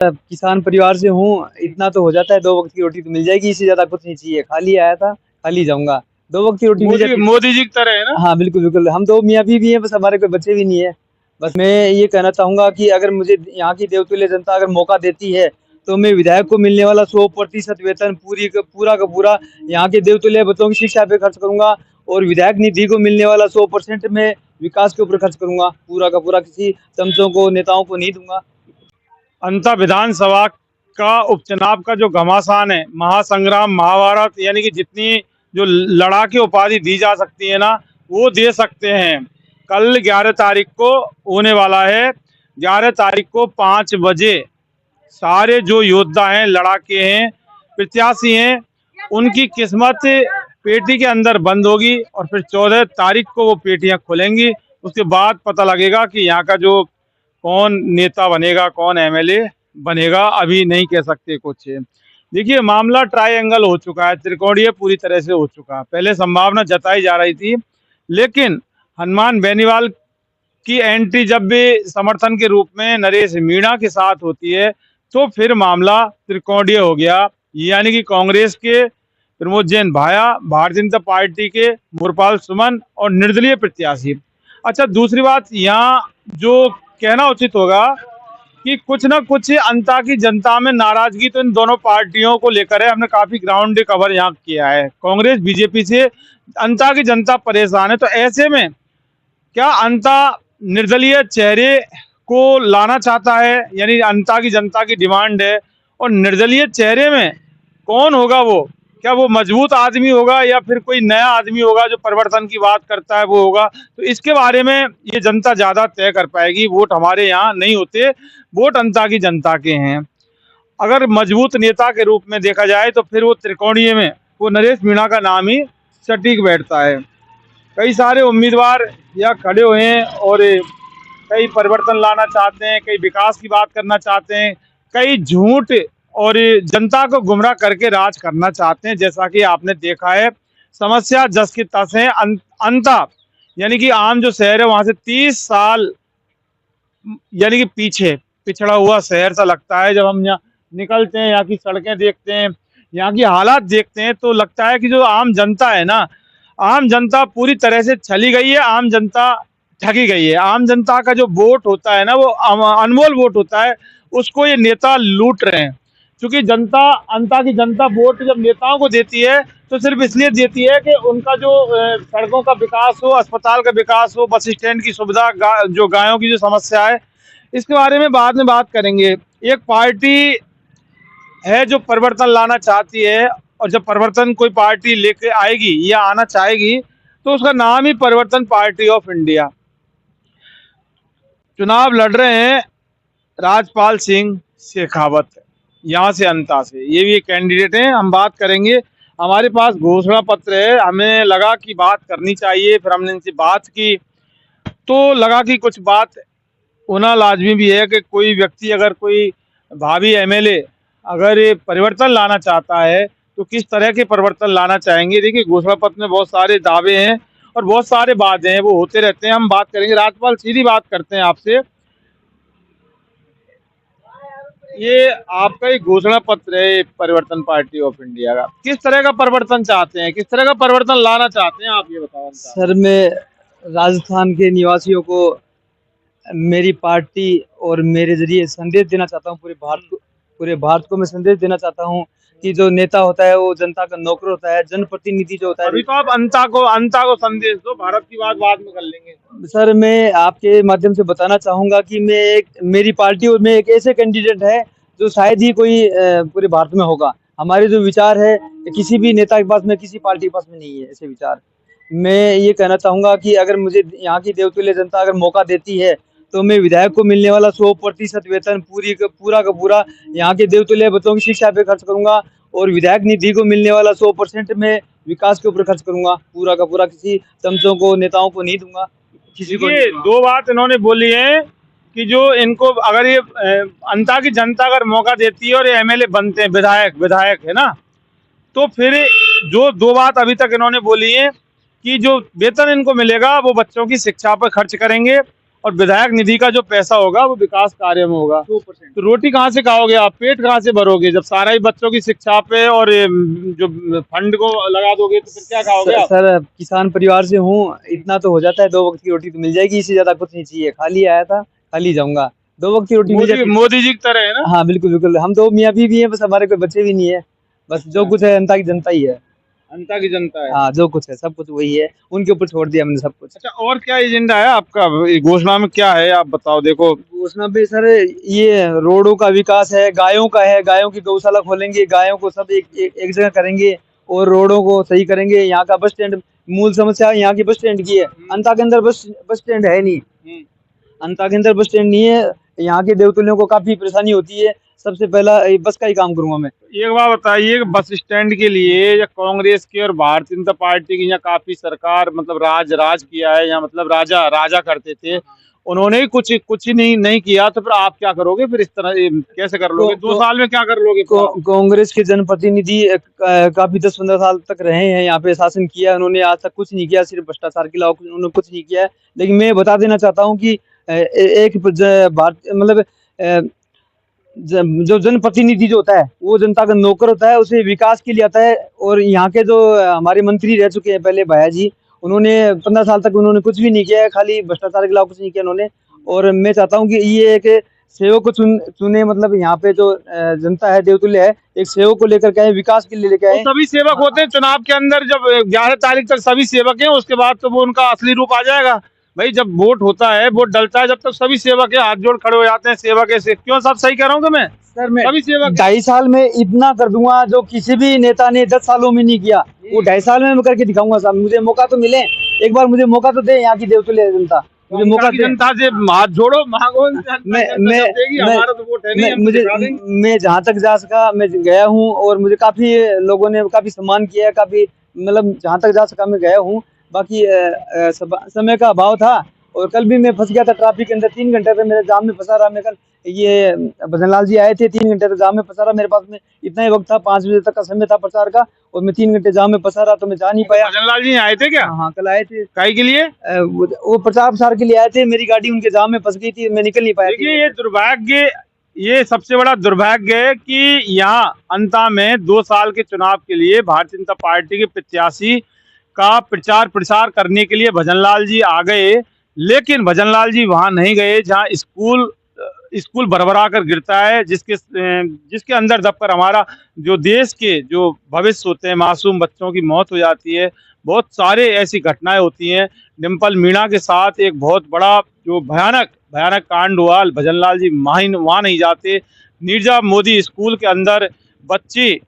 किसान परिवार से हूँ, इतना तो हो जाता है, 2 वक़्त की रोटी तो मिल जाएगी, इससे ज़्यादा कुछ नहीं चाहिए। खाली आया था, खाली जाऊँगा। 2 वक़्त की रोटी मिल मोदी जाती है। मोदी जी की तरह है ना। हाँ, बिल्कुल, बिल्कुल। हम 2 मियाँ-बीवी हैं, बस हमारे कोई बच्चे भी नहीं है। बस मैं ये कहना चाहूँगा कि अगर मुझे यहाँ की देवतुल्य जनता अगर मौका देती है, तो मैं विधायक को मिलने वाला 100% वेतन पूरा का पूरा यहाँ के देवतुल्य बच्चों की शिक्षा पे खर्च करूँगा और विधायक निधि को मिलने वाला 100% मैं विकास के ऊपर खर्च करूँगा। पूरा का पूरा किसी चमचों को, नेताओं को नहीं दूँगा। अंता विधानसभा का उपचुनाव का जो घमासान है, महासंग्राम, महाभारत, यानी कि जितनी जो लड़ाके उपाधि दी जा सकती है ना, वो दे सकते हैं। कल 11 तारीख को होने वाला है। 11 तारीख को 5 बजे सारे जो योद्धा हैं, लड़ाके हैं, प्रत्याशी हैं, उनकी किस्मत पेटी के अंदर बंद होगी और फिर 14 तारीख को वो पेटियां खुलेंगी। उसके बाद पता लगेगा कि यहाँ का जो कौन नेता बनेगा, कौन एमएलए बनेगा, अभी नहीं कह सकते कुछ। देखिए, मामला ट्रायंगल हो चुका है, त्रिकोणीय पूरी तरह से हो चुका है। पहले संभावना जताई जा रही थी, लेकिन हनुमान बेनीवाल की एंट्री जब भी समर्थन के रूप में नरेश मीणा के साथ होती है, तो फिर मामला त्रिकोणीय हो गया। यानी कि कांग्रेस के प्रमोद जैन भाया, भारतीय जनता पार्टी के मुरपाल सुमन और निर्दलीय प्रत्याशी। अच्छा, दूसरी बात यहाँ जो कहना उचित होगा कि कुछ ना कुछ अंता की जनता में नाराजगी तो इन दोनों पार्टियों को लेकर है। हमने काफी ग्राउंड कवर यहाँ किया है। कांग्रेस बीजेपी से अंता की जनता परेशान है, तो ऐसे में क्या अंता निर्दलीय चेहरे को लाना चाहता है, यानी अंता की जनता की डिमांड है, और निर्दलीय चेहरे में कौन होगा वो, क्या वो मजबूत आदमी होगा या फिर कोई नया आदमी होगा जो परिवर्तन की बात करता है वो होगा। तो इसके बारे में ये जनता ज्यादा तय कर पाएगी। वोट हमारे यहाँ नहीं होते, वोट अंता की जनता के हैं। अगर मजबूत नेता के रूप में देखा जाए तो फिर वो त्रिकोणीय में वो नरेश मीणा का नाम ही सटीक बैठता है। कई सारे उम्मीदवार यहाँ खड़े हुए हैं और कई परिवर्तन लाना चाहते हैं, कई विकास की बात करना चाहते हैं, कई झूठ और जनता को गुमराह करके राज करना चाहते हैं। जैसा कि आपने देखा है, समस्या जस की तस है। अंता यानी कि आम जो शहर है वहां से 30 साल यानी कि पीछे पिछड़ा हुआ शहर सा लगता है। जब हम यहाँ निकलते हैं, यहाँ की सड़कें देखते हैं, यहाँ की हालात देखते हैं, तो लगता है कि जो आम जनता है ना, आम जनता पूरी तरह से छली गई है, आम जनता ठगी गई है। आम जनता का जो वोट होता है ना, वो अनमोल वोट होता है, उसको ये नेता लूट रहे हैं। क्योंकि जनता, अंता की जनता वोट जब नेताओं को देती है तो सिर्फ इसलिए देती है कि उनका जो सड़कों का विकास हो, अस्पताल का विकास हो, बस स्टैंड की सुविधा, जो गायों की जो समस्या है, इसके बारे में बाद में बात करेंगे। एक पार्टी है जो परिवर्तन लाना चाहती है, और जब परिवर्तन कोई पार्टी लेके आएगी या आना चाहेगी तो उसका नाम ही परिवर्तन पार्टी ऑफ इंडिया। चुनाव लड़ रहे हैं राजपाल सिंह शेखावत, यहाँ से अंता से, ये भी एक कैंडिडेट हैं। हम बात करेंगे, हमारे पास घोषणा पत्र है, हमें लगा कि बात करनी चाहिए, फिर हमने इनसे बात की तो लगा कि कुछ बात होना लाजमी भी है कि कोई व्यक्ति, अगर कोई भावी एमएलए अगर ये परिवर्तन लाना चाहता है तो किस तरह के परिवर्तन लाना चाहेंगे। देखिए, घोषणा पत्र में बहुत सारे दावे हैं और बहुत सारे वादे हैं, वो होते रहते हैं। हम बात करेंगे। राज्यपाल, सीधी बात करते हैं आपसे, ये आपका एक घोषणा पत्र है परिवर्तन पार्टी ऑफ इंडिया का, किस तरह का परिवर्तन चाहते हैं, किस तरह का परिवर्तन लाना चाहते हैं, आप ये बताओ। सर, मैं राजस्थान के निवासियों को मेरी पार्टी और मेरे ज़रिए संदेश देना चाहता हूँ, पूरे भारत को मैं संदेश देना चाहता हूँ कि जो नेता होता है वो जनता का नौकर होता है, जनप्रतिनिधि जो होता है। अभी तो आप अंता को संदेश दो, भारत की बात बाद में कर लेंगे। सर, मैं आपके माध्यम से बताना चाहूँगा कि मेरी पार्टी और मैं एक ऐसे कैंडिडेट है जो शायद ही कोई पूरे भारत में होगा। हमारे जो विचार है, किसी भी नेता के पास में, किसी पार्टी के पास में नहीं है ऐसे विचार। मैं ये कहना चाहूँगा कि अगर मुझे यहाँ की देवतुल्य जनता अगर मौका देती है, तो मैं विधायक को मिलने वाला 100% वेतन पूरा का पूरा यहाँ के देवतुल्य बच्चों की शिक्षा पे खर्च करूँगा और विधायक निधि को मिलने वाला 100% मैं विकास के ऊपर खर्च करूँगा। पूरा का पूरा किसी चमचों को, नेताओं को नहीं दूँगा, किसी को नहीं दूँगा। दो बात इन्होंने बोली है कि जो इनको, अगर ये अंता की जनता अगर मौका देती है और ये एमएलए बनते हैं, विधायक है ना, तो फिर जो दो बात अभी तक इन्होंने बोली है कि जो वेतन इनको मिलेगा वो बच्चों की शिक्षा पर खर्च करेंगे और विधायक निधि का जो पैसा होगा वो विकास कार्य में होगा। 2%। तो रोटी कहाँ से खाओगे आप, पेट कहाँ से भरोगे जब सारा ही बच्चों की शिक्षा पे और जो फंड को लगा दोगे तो फिर क्या खाओगे आप? सर किसान परिवार से हूँ, इतना तो हो जाता है, 2 वक्त की रोटी तो मिल जाएगी, इससे ज्यादा कुछ नहीं चाहिए। खाली आया था, खाली जाऊंगा, 2 वक्त की रोटी मिल जाती है। मोदी जी की तरह है ना? हाँ बिल्कुल बिल्कुल, हम 2 मियाँ बीवी भी हैं, बस हमारे कोई बच्चे भी नहीं है। बस जो कुछ है जनता की जनता ही है। जनता की जनता है। हाँ जो कुछ है सब कुछ वही है, उनके ऊपर छोड़ दिया हमने सब कुछ। अच्छा, और क्या एजेंडा है आपका घोषणा में, क्या है आप बताओ? देखो घोषणा पे सर ये रोडों का विकास है, गायों का है, गायों की गौशाला खोलेंगे, गायों को सब एक जगह करेंगे और रोडों को सही करेंगे। यहाँ का बस स्टैंड, मूल समस्या यहाँ की बस स्टैंड की है। अंता के अंदर बस स्टैंड है नहीं, अंता के अंदर बस स्टैंड नहीं है। यहाँ के देवतुल्यों को काफी परेशानी होती है। सबसे पहला बस का ही काम करूंगा मैं। एक बात बताइए, बस स्टैंड के लिए या कांग्रेस की और भारतीय जनता पार्टी की यहाँ काफी सरकार मतलब राज किया है, या मतलब राजा करते थे, उन्होंने ही कुछ ही नहीं किया, तो फिर आप क्या करोगे? फिर इस तरह कैसे कर लोगे? 2 साल में क्या कर लोगे? कांग्रेस के जनप्रतिनिधि काफी 10-15 साल तक रहे हैं, यहाँ पे शासन किया उन्होंने, आज तक कुछ नहीं किया, सिर्फ भ्रष्टाचार के अलावा उन्होंने कुछ नहीं किया है। लेकिन मैं बता देना चाहता हूँ कि एक मतलब जो जनप्रतिनिधि जो होता है वो जनता का नौकर होता है, उसे विकास के लिए आता है। और यहाँ के जो हमारे मंत्री रह चुके हैं पहले भैया जी, उन्होंने 15 साल तक उन्होंने कुछ भी नहीं किया है, खाली भ्रष्टाचार के अलावा कुछ नहीं किया उन्होंने। और मैं चाहता हूँ कि ये एक सेवक को चुने, मतलब यहाँ पे जो जनता है देवतुल्य है, एक सेवक को लेकर के आए, विकास के लिए लेकर आए। तो सभी सेवक होते हैं चुनाव के अंदर, जब 11 तारीख तक सभी सेवक हैं, उसके बाद तो वो उनका असली रूप आ जाएगा। भाई जब वोट होता है, वोट डलता है, जब तक सभी सेवक है, हाथ जोड़ खड़े हो जाते हैं सेवक ऐसे। क्यों सब सही कह रहा हूँ मैं? सर मैं सभी सेवक 2.5 साल में इतना कर दूंगा जो किसी भी नेता ने 10 सालों में नहीं किया, वो 2.5 साल में मैं करके दिखाऊंगा साहब। मुझे मौका तो मिले, एक बार मुझे मौका तो दे यहाँ की देवतुल्य जनता, मुझे मौका दे। जनता से हाथ जोड़ो, मांगो, हमारा तो वोट है नहीं, मैं जहाँ तक जा सका मैं गया हूँ, और मुझे काफी लोगों ने काफी सम्मान किया है, काफी मतलब जहाँ तक जा सका मैं गया हूँ। बाकी समय का अभाव था, और कल भी मैं फंस गया था ट्रैफिक के अंदर, 3 घंटे तक मेरे जाम में फंसा रहा। मैं कल ये भजनलाल जी आए थे, 3 घंटे तक जाम में फंसा रहा। मेरे पास में इतना ही वक्त था, 5 बजे तक का समय था प्रचार का, और मैं 3 घंटे जाम में फंसा रहा, तो मैं जा नहीं पाया। भजनलाल जी आए थे क्या? हाँ कल आए थे। काहे के लिए? वो प्रचार प्रसार के लिए आए थे, मेरी गाड़ी उनके जाम में फंस गई थी, मैं निकल नहीं पाया। देखिए, ये दुर्भाग्य, ये सबसे बड़ा दुर्भाग्य है कि यहाँ अंता में 2 साल के चुनाव के लिए भारतीय जनता पार्टी के प्रत्याशी का प्रचार प्रसार करने के लिए भजनलाल जी आ गए, लेकिन भजनलाल जी वहां नहीं गए जहां स्कूल भरभरा कर गिरता है, जिसके अंदर दबकर हमारा जो देश के जो भविष्य होते हैं, मासूम बच्चों की मौत हो जाती है। बहुत सारे ऐसी घटनाएं होती हैं। डिम्पल मीणा के साथ एक बहुत बड़ा जो भयानक कांड हुआ, भजनलाल जी वहां नहीं जाते। नीरजा मोदी स्कूल के अंदर बच्ची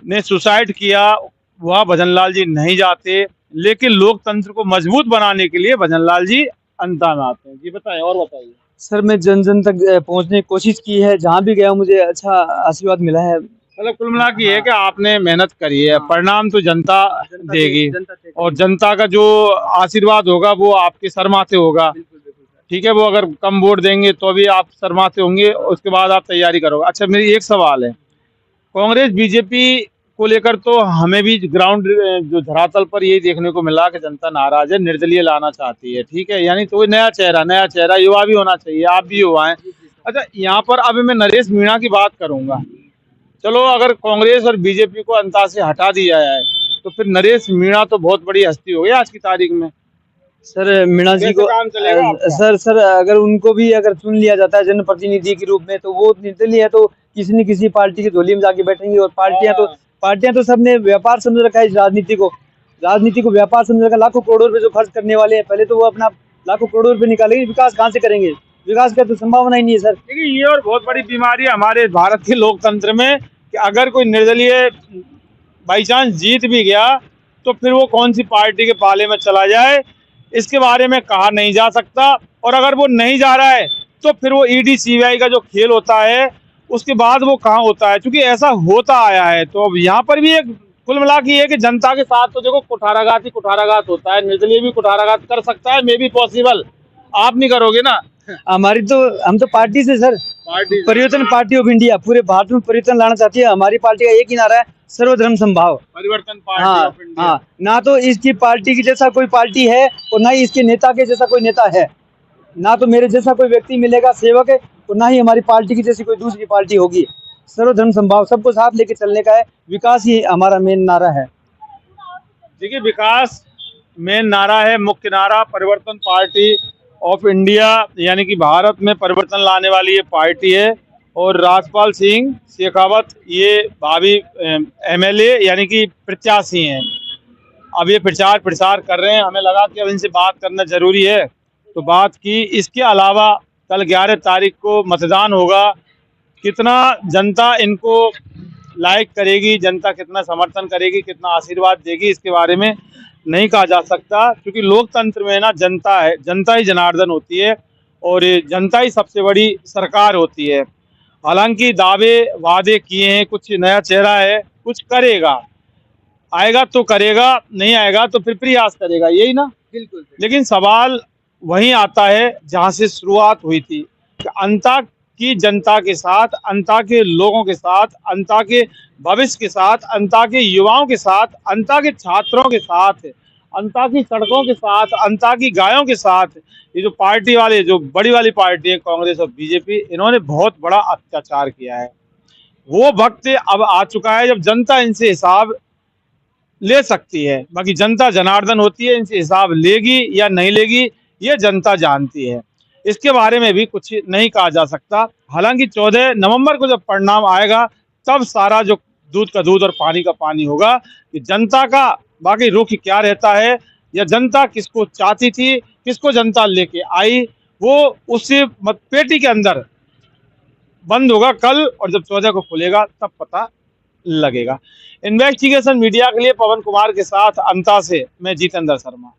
ने सुसाइड किया, वह भजनलाल जी नहीं जाते। लेकिन लोकतंत्र को मजबूत बनाने के लिए भजनलाल जी अंता में आते हैं। जी बताएं, और बताइए। सर मैं जन तक पहुंचने की कोशिश की है, जहाँ भी गया मुझे अच्छा आशीर्वाद मिला है। मतलब कुल मिला के ये कि आपने मेहनत करी है, परिणाम तो जनता देगी, और जनता का जो आशीर्वाद होगा वो आपके सर माथे होगा। ठीक है, वो अगर कम वोट देंगे तो भी आप सर माथे होंगे, उसके बाद आप तैयारी करोगे। अच्छा, मेरी एक सवाल है, कांग्रेस बीजेपी को लेकर तो हमें भी ग्राउंड जो धरातल पर यही देखने को मिला कि जनता नाराज है, निर्दलीय लाना चाहती है। ठीक है, यानी तो नया चेहरा युवा भी होना चाहिए, आप भी युवा हैं। अच्छा, यहाँ पर अब मैं नरेश मीणा की बात करूंगा। चलो, अगर कांग्रेस और बीजेपी को अंता से हटा दिया जाए तो फिर नरेश मीणा तो बहुत बड़ी हस्ती हो गई आज की तारीख में। सर मीणा जी को सर अगर उनको भी अगर चुन लिया जाता है जनप्रतिनिधि के रूप में, तो वो निर्दलीय है, तो किसी न किसी पार्टी की झोली में जाके बैठेंगे। और पार्टियां तो सबने व्यापार समझ रखा है, इस राजनीति को व्यापार समझ रखा। लाखों करोड़ों रुपए जो खर्च करने वाले हैं, पहले तो वो अपना लाखों करोड़ों रुपए निकालेंगे, विकास कहाँ से करेंगे? विकास का तो संभावना ही नहीं है सर। देखिए, ये और बहुत बड़ी बीमारी है हमारे भारत के लोकतंत्र में कि अगर कोई निर्दलीय बाई चांस जीत भी गया तो फिर वो कौन सी पार्टी के पाले में चला जाए, इसके बारे में कहा नहीं जा सकता। और अगर वो नहीं जा रहा है तो फिर वो ईडी सीबीआई का जो खेल होता है उसके बाद वो कहाँ होता है, क्योंकि ऐसा होता आया है। तो अब यहाँ पर भी एक कुल मिला के ये कि जनता के साथ तो देखो कुठाराघात होता है, निर्दलीय भी कुठाराघात कर सकता है, मे बी पॉसिबल। आप नहीं करोगे ना? हम तो पार्टी से सर, परिवर्तन पार्टी ऑफ इंडिया, पूरे भारत में परिवर्तन लाना चाहती है। हमारी पार्टी का एक ही नारा है, सर्वधर्म समभाव, परिवर्तन पार्टी ऑफ इंडिया। हाँ, ना तो इसकी पार्टी की जैसा कोई पार्टी है और ना ही इसके नेता के जैसा कोई नेता है। ना तो मेरे जैसा कोई व्यक्ति मिलेगा सेवक है, और ना ही हमारी पार्टी की जैसी कोई दूसरी पार्टी होगी। सर्वधर्म समभाव सबको साथ लेके चलने का है, विकास ही हमारा मेन नारा है। देखिए, विकास मेन नारा है, मुख्य नारा। परिवर्तन पार्टी ऑफ इंडिया यानी कि भारत में परिवर्तन लाने वाली ये पार्टी है, और राजपाल सिंह शेखावत ये भावी एमएलए यानी कि प्रत्याशी हैं। अब ये प्रचार प्रसार कर रहे हैं, हमें लगा कि अब इनसे बात करना जरूरी है, तो बात की। इसके अलावा कल 11 तारीख को मतदान होगा। कितना जनता इनको लाइक करेगी, जनता कितना समर्थन करेगी, कितना आशीर्वाद देगी, इसके बारे में नहीं कहा जा सकता, क्योंकि लोकतंत्र में ना जनता है, जनता ही जनार्दन होती है, और ये जनता ही सबसे बड़ी सरकार होती है। हालांकि दावे वादे किए हैं, कुछ नया चेहरा है, कुछ करेगा, आएगा तो करेगा, नहीं आएगा तो फिर प्रयास करेगा, यही ना। बिल्कुल। लेकिन सवाल वहीं आता है जहां से शुरुआत हुई थी, कि अंता की जनता के साथ, अंता के लोगों के साथ, अंता के भविष्य के साथ, अंता के युवाओं के साथ, अंता के छात्रों के साथ, अंता की सड़कों के साथ, अंता की गायों के साथ, ये जो पार्टी वाले, जो बड़ी वाली पार्टी है कांग्रेस और बीजेपी, इन्होंने बहुत बड़ा अत्याचार किया है। वो वक्त अब आ चुका है जब जनता इनसे हिसाब ले सकती है। बाकी जनता जनार्दन होती है, इनसे हिसाब लेगी या नहीं लेगी ये जनता जानती है। इसके बारे में भी कुछ नहीं कहा जा सकता। हालांकि 14 नवंबर को जब परिणाम आएगा, तब सारा जो दूध का दूध और पानी का पानी होगा कि जनता का बाकी रुख क्या रहता है, या जनता किसको चाहती थी, किसको जनता लेके आई, वो उसी पेटी के अंदर बंद होगा कल, और जब 14 को खुलेगा तब पता लगेगा। इन्वेस्टिगेशन मीडिया के लिए पवन कुमार के साथ अंता से मैं जितेंद्र शर्मा।